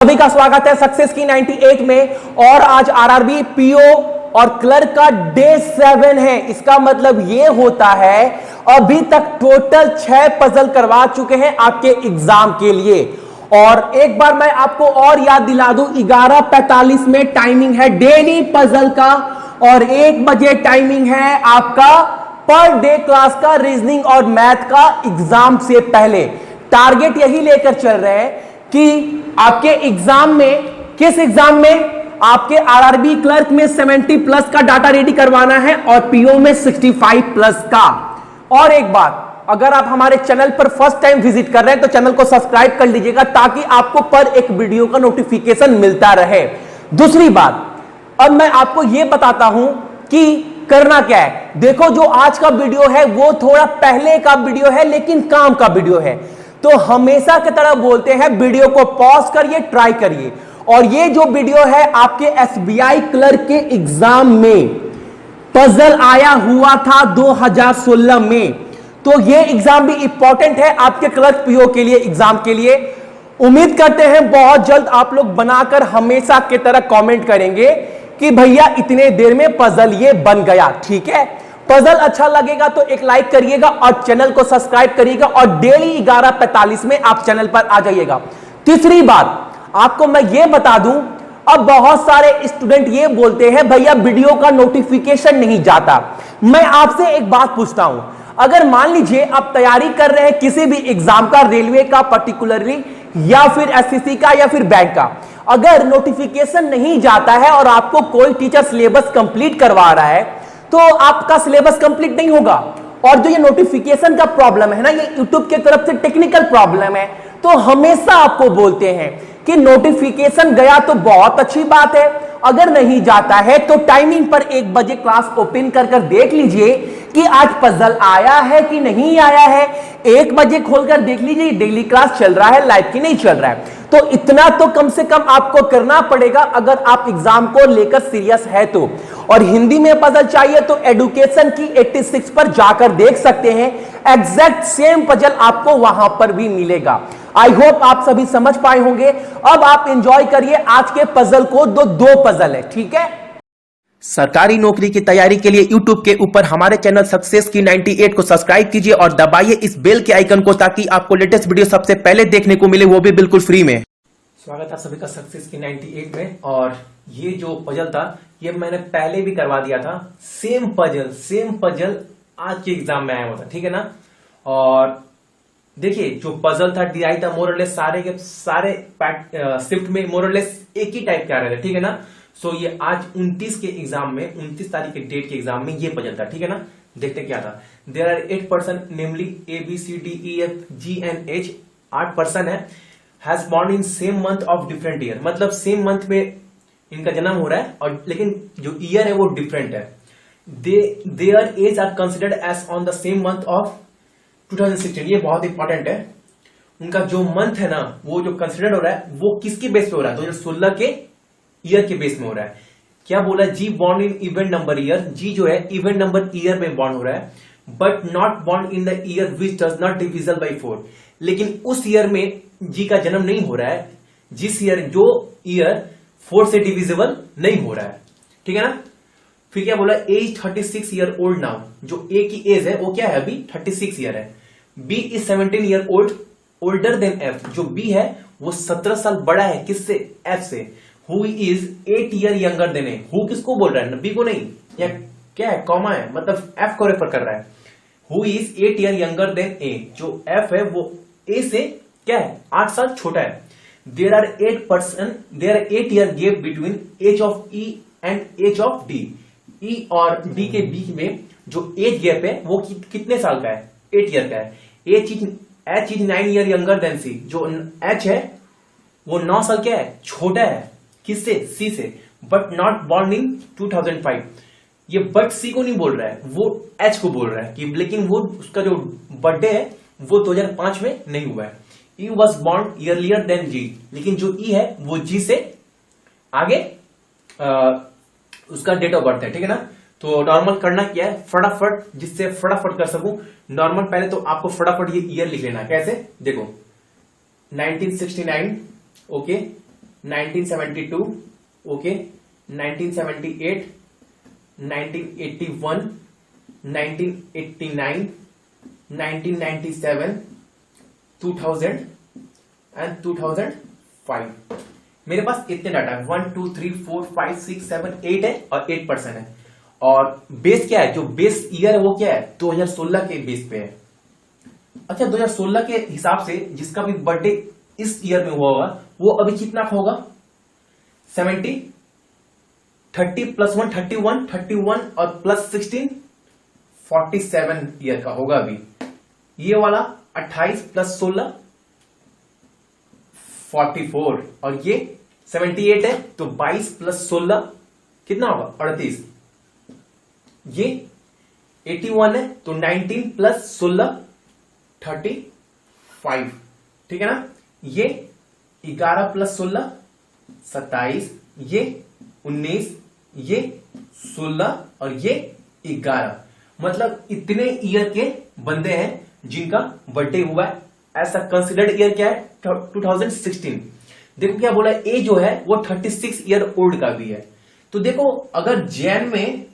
सभी का स्वागत है सक्सेस की 98 में। और आज आरआरबी पीओ और क्लर्क का डे 7 है। इसका मतलब यह होता है अभी तक टोटल 6 पजल करवा चुके हैं आपके एग्जाम के लिए। और एक बार मैं आपको और याद दिला दूं, 11:45 में टाइमिंग है डेली पजल का और 1 बजे टाइमिंग है आपका पर डे क्लास का रीजनिंग और मैथ का एग्जाम से पहले। टारगेट यही लेकर चल रहे हैं कि आपके एग्जाम में, किस एग्जाम में, आपके आरआरबी क्लर्क में 70 प्लस का डाटा रेडी करवाना है और पीओ में 65 प्लस का। और एक बात, अगर आप हमारे चैनल पर फर्स्ट टाइम विजिट कर रहे हैं तो चैनल को सब्सक्राइब कर लीजिएगा ताकि आपको पर एक वीडियो का नोटिफिकेशन मिलता रहे। दूसरी बात, अब मैं आपको यह बताता हूं कि करना क्या है। देखो, जो आज का वीडियो है वो थोड़ा पहले का वीडियो है लेकिन काम का वीडियो है, तो हमेशा की तरह बोलते हैं वीडियो को पॉज करिए, ट्राई करिए। और ये जो वीडियो है आपके एसबीआई क्लर्क के एग्जाम में पजल आया हुआ था 2016 में, तो ये एग्जाम भी इंपॉर्टेंट है आपके क्लर्क पीओ के लिए, एग्जाम के लिए। उम्मीद करते हैं बहुत जल्द आप लोग बनाकर हमेशा की तरह कमेंट करेंगे कि भैया इतने देर में पजल ये बन गया। ठीक है, पजल अच्छा लगेगा तो एक लाइक करिएगा और चैनल को सब्सक्राइब करिएगा और डेली 11:45 में आप चैनल पर आ जाइएगा। तीसरी बात आपको मैं ये बता दूं, अब बहुत सारे स्टूडेंट ये बोलते हैं भैया वीडियो का नोटिफिकेशन नहीं जाता। मैं आपसे एक बात पूछता हूं, अगर मान लीजिए आप तैयारी कर रहे हैं किसी भी एग्जाम का, रेलवे का पर्टिकुलरली, या फिर एसएससी का या फिर बैंक का, अगर नोटिफिकेशन नहीं जाता है और आपको कोई टीचर सिलेबस कंप्लीट करवा रहा है तो आपका सिलेबस कंप्लीट नहीं होगा। और जो ये नोटिफिकेशन का प्रॉब्लम है ना, ये यूट्यूब की तरफ से टेक्निकल प्रॉब्लम है। तो हमेशा आपको बोलते हैं कि नोटिफिकेशन गया तो बहुत अच्छी बात है, अगर नहीं जाता है तो टाइमिंग पर 1 बजे क्लास ओपन कर देख लीजिए कि आज पजल आया है कि नहीं आया है। 1 बजे खोलकर देख लीजिए डेली क्लास चल रहा है लाइव की नहीं चल रहा है। तो इतना तो कम से कम आपको करना पड़ेगा अगर आप एग्जाम को लेकर सीरियस है तो। और हिंदी में पजल चाहिए तो एडुकेशन की 86 पर जाकर देख सकते हैं, एग्जैक्ट सेम पजल आपको वहां पर भी मिलेगा। आई होप आप सभी समझ पाए होंगे। अब आप एंजॉय करिए आज के पजल को, दो पजल है। ठीक है, सरकारी नौकरी की तैयारी के लिए YouTube के ऊपर हमारे चैनल सक्सेस की 98 को सब्सक्राइब कीजिए और दबाइए इस बेल के आइकन को ताकि आपको लेटेस्ट वीडियो सबसे पहले देखने को मिले, वो भी बिल्कुल फ्री में। स्वागत है सभी का सक्सेस की 98 में। और ये जो पजल था ये मैंने पहले भी करवा दिया था। सेम पजल आज के एग्जाम में आया हुआ था, ठीक है ना। और देखिए जो पजल था दिया था मोरलेस सारे के सारे शिफ्ट में मोरलेस एक ही टाइप के आ रहे थे, ठीक है ना। सो ये आज 29 के एग्जाम में, 29 तारीख के डेट के एग्जाम में ये पजल था, ठीक है ना। देखते क्या था। There are 8 person namely ABCDEFGNH 8 person है, has born in same month of different year. मतलब सेम मंथ में इनका जन्म हो रहा है और लेकिन जो ईयर है वो डिफरेंट है। There ages are considered as on the same month of 2016। ये बहुत इंपॉर्टेंट है। उनका जो मंथ है ना वो जो कंसिडर हो रहा है वो किसके बेस पे हो रहा है, 2016 के ईयर के बेस में हो रहा है। क्या बोला, G born in even number year. G जो है इवेंट नंबर ईयर में बॉर्न हो रहा है, but not born in the year which does not divisible by 4। लेकिन उस ईयर में जी का जन्म नहीं हो रहा है जिस ईयर, जो ईयर 4 से डिविजिबल नहीं हो रहा है, ठीक है ना। फिर क्या बोला, एज 36 ईयर ओल्ड नाउ। जो ए की एज है वो क्या है अभी 36 ईयर है। B is 17 year old older than F. जो बी है वो 17 साल बड़ा है किससे, एफ से। Who is 8 year younger than A. Who किसको बोल रहा है, बी को नहीं, या क्या है, कॉमा है, मतलब एफ को रेफर कर रहा है। Who is 8 year younger than A. जो एफ है वो ए से क्या है 8 साल छोटा है। There are 8 year gap between age of E and age of D. E और डी के बीच में जो एज गैप है वो कितने साल का है, 8 ईयर का है। H is 9 year younger than C. जो एच है वो 9 साल क्या है, छोटा है किससे, सी से। But not born in 2005। ये बट सी को नहीं बोल रहा है, वो एच को बोल रहा है कि लेकिन वो उसका जो बर्थडे है वो 2005 में नहीं हुआ है। ई वॉज बॉर्न ईयरलियर देन जी। लेकिन जो ई है वो जी से आगे उसका डेट ऑफ बर्थ है, ठीक है ना। तो नॉर्मल करना क्या है, फटाफट, जिससे फटाफट कर सकूं नॉर्मल, पहले तो आपको फटाफट ये ईयर लिख लेना। कैसे, देखो 1969, ओके, 1972, ओके, 1978, 1981, 1989, 1997, 2000 एंड 2005। मेरे पास इतने डाटा है, 1 2 3 4 5 6 7 8 है और 8% है। और बेस क्या है, जो बेस ईयर है वो क्या है, 2016 के बेस पे है। अच्छा, 2016 के हिसाब से जिसका भी बर्थडे इस ईयर में हुआ होगा वो अभी कितना का होगा, 70, 30 प्लस 1 31, 31 और प्लस 16 47 ईयर का होगा अभी। ये वाला 28 प्लस 16 44 और ये 78 है, तो 22 प्लस 16 कितना होगा, 38। ये 81 है, तो 19 प्लस 16 35, ठीक है ना। ये 11 प्लस 16 27, ये 19, ये 16 और ये 11। मतलब इतने ईयर के बंदे हैं जिनका बर्थडे हुआ है। ऐसा कंसिडर्ड ईयर क्या है, 2016। देखो क्या बोला, ए जो है वो 36 ईयर ओल्ड का भी है। तो देखो अगर जैन में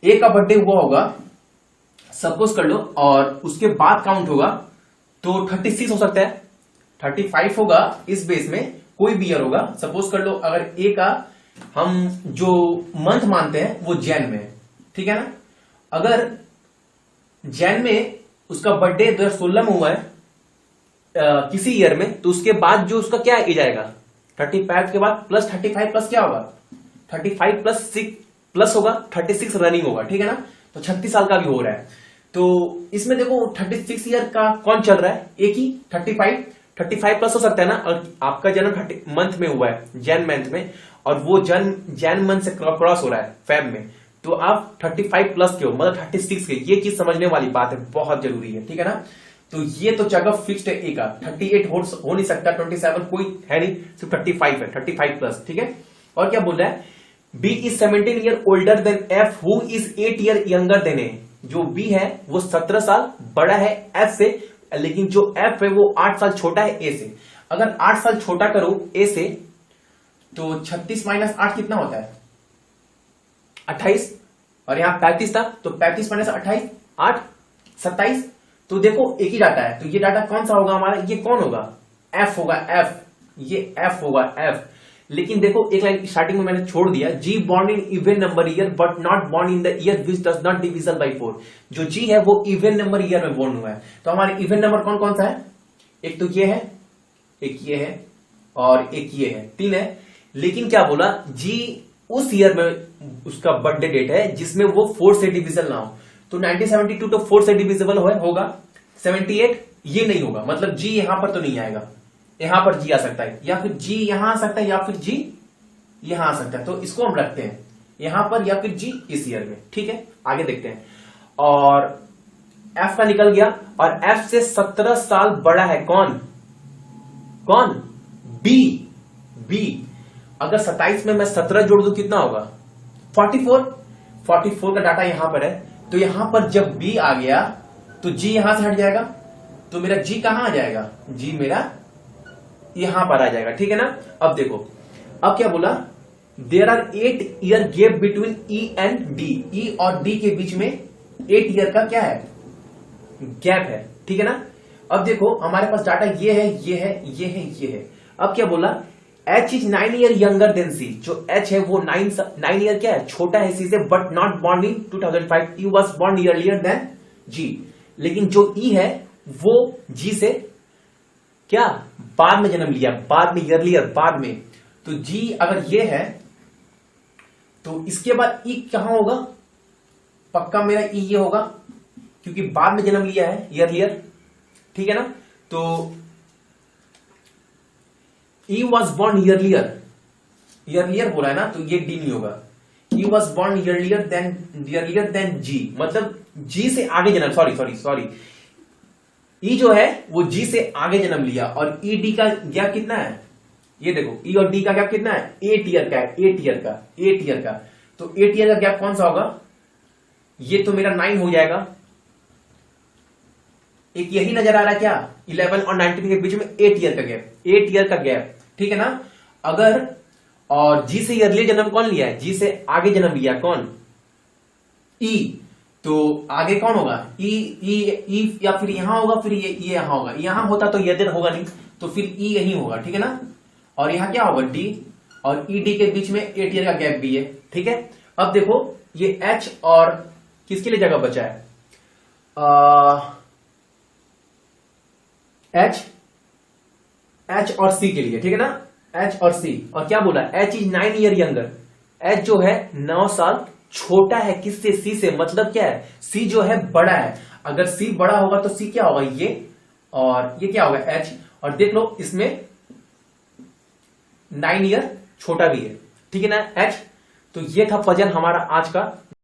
ए का बर्थडे हुआ होगा, सपोज कर लो, और उसके बाद काउंट होगा तो 36 हो सकता है, 35 होगा। इस बेस में कोई भी ईयर होगा। सपोज कर लो अगर ए का हम जो मंथ मानते हैं वो जैन में, ठीक है ना। अगर जैन में उसका बर्थडे 2016 में हुआ है किसी ईयर में, तो उसके बाद जो उसका क्या एज आएगा, 35 के बाद प्लस 35 प्लस क्या होगा, 35 प्लस 6 प्लस होगा 36 रनिंग होगा, ठीक है ना। तो 36 साल का भी हो रहा है। तो इसमें देखो 36 ईयर का कौन चल रहा है, एक ही 35 प्लस हो सकता है ना। और आपका जन्म 30 मंथ में हुआ है, जैन मंथ में, और वो जैन मंथ से क्रॉस हो रहा है फेब में, तो आप 35 प्लस के हो, मतलब 36 के। ये चीज समझने वाली बात है, बहुत जरूरी है, ठीक है ना। तो ये तो जगह फिक्स्ड है ए का, 38 हो नहीं सकता, 27 कोई है नहीं, सिर्फ 35 है, 35 प्लस, ठीक है। और क्या बोल रहा है, B is 17 year older than F who is 8 year younger than A. जो बी है वो 17 साल बड़ा है एफ से, लेकिन जो एफ है वो 8 साल छोटा है ए से। अगर 8 साल छोटा करो ए से, तो 36 माइनस 8 कितना होता है, 28, और यहां 35 था, तो 35 माइनस 28 8 27। तो देखो एक ही डाटा है, तो ये डाटा कौन सा होगा हमारा, ये कौन होगा, एफ होगा, एफ, ये एफ होगा, एफ। लेकिन देखो एक लाइन स्टार्टिंग में मैंने छोड़ दिया, G born in even number year but not born in the year which does not divisible by 4। जो जी है वो इवन नंबर ईयर में बॉर्न हुआ है। तो हमारे इवन नंबर कौन कौन सा है, एक तो ये है, एक ये है और एक ये है, 3 है। लेकिन क्या बोला, जी उस ईयर में उसका बर्थडे डेट है जिसमें वो 4 से डिविजल ना हो। तो 1972 तो 4 से डिविजिबल होगा, 78 ये नहीं होगा, मतलब जी यहां पर तो नहीं आएगा, यहां पर जी आ सकता है, या फिर जी यहां आ सकता है, या फिर जी यहां आ सकता है। तो इसको हम रखते हैं यहां पर, या फिर जी इस ईयर में, ठीक है। आगे देखते हैं, और एफ का निकल गया, और एफ से 17 साल बड़ा है कौन, कौन, बी। बी अगर 27 में मैं 17 जोड़ दूं कितना होगा, 44 का डाटा यहां पर है। तो यहां पर जब बी आ गया तो जी यहां से हट जाएगा, तो मेरा जी कहां आ जाएगा, जी मेरा यहां पर आ जाएगा, ठीक है ना। अब देखो, अब क्या बोला, there are 8 year gap between E and D. E और डी के बीच में 8 ईयर का क्या है, गैप है, ठीक है ना। अब देखो हमारे पास डाटा ये है, ये है, ये है, ये है। अब क्या बोला, H is 9 year younger then C। जो H है वो 9 ईयर क्या है, छोटा है C से, but not born in 2005। E was born earlier than G। लेकिन जो E है वो G से क्या बाद में जन्म लिया, बाद में, ईयरलियर बाद में। तो G अगर ये है तो इसके बाद E कहां होगा, पक्का मेरा E ये होगा, क्योंकि बाद में जन्म लिया है, ईयरलियर, ठीक है ना। तो E was born ईयरलियर बोला है ना, तो ये D नहीं होगा। E was born earlier than G, मतलब G से आगे जन्म, सॉरी, E जो है वो G से आगे जन्म लिया। और E D का गैप कितना है, ये देखो E और D का गैप कितना है, 8 ईयर का है, 8 ईयर का। तो 8 ईयर का गैप कौन सा होगा, ये तो मेरा 9 हो जाएगा। एक यही नजर आ रहा है क्या, 11 और 19 के बीच में 8 ईयर का गैप, 8 ईयर का गैप। ठीक है ना। अगर और जी से अर्ली जन्म कौन लिया है, जी से आगे जन्म लिया कौन, ई, तो आगे कौन होगा, ई ई ई, या फिर यहां होगा, फिर ये यहां होगा, यहां होता तो ये दिन होगा नहीं, तो फिर ई यही होगा, ठीक है ना। और यहां क्या होगा, डी, और ई डी के बीच में 8 ईयर का गैप भी है, ठीक है। अब देखो ये एच और किसके लिए जगह बचा है, एच और सी के लिए, ठीक है ना, एच और सी। और क्या बोला, H is 9 year younger, H जो है 9 साल छोटा है किससे, सी से, मतलब क्या है, सी जो है बड़ा है। अगर सी बड़ा होगा तो सी क्या होगा, ये, और ये क्या होगा, एच। और देख लो इसमें 9 ईयर छोटा भी है, ठीक है ना, एच। तो ये था पजल हमारा आज का।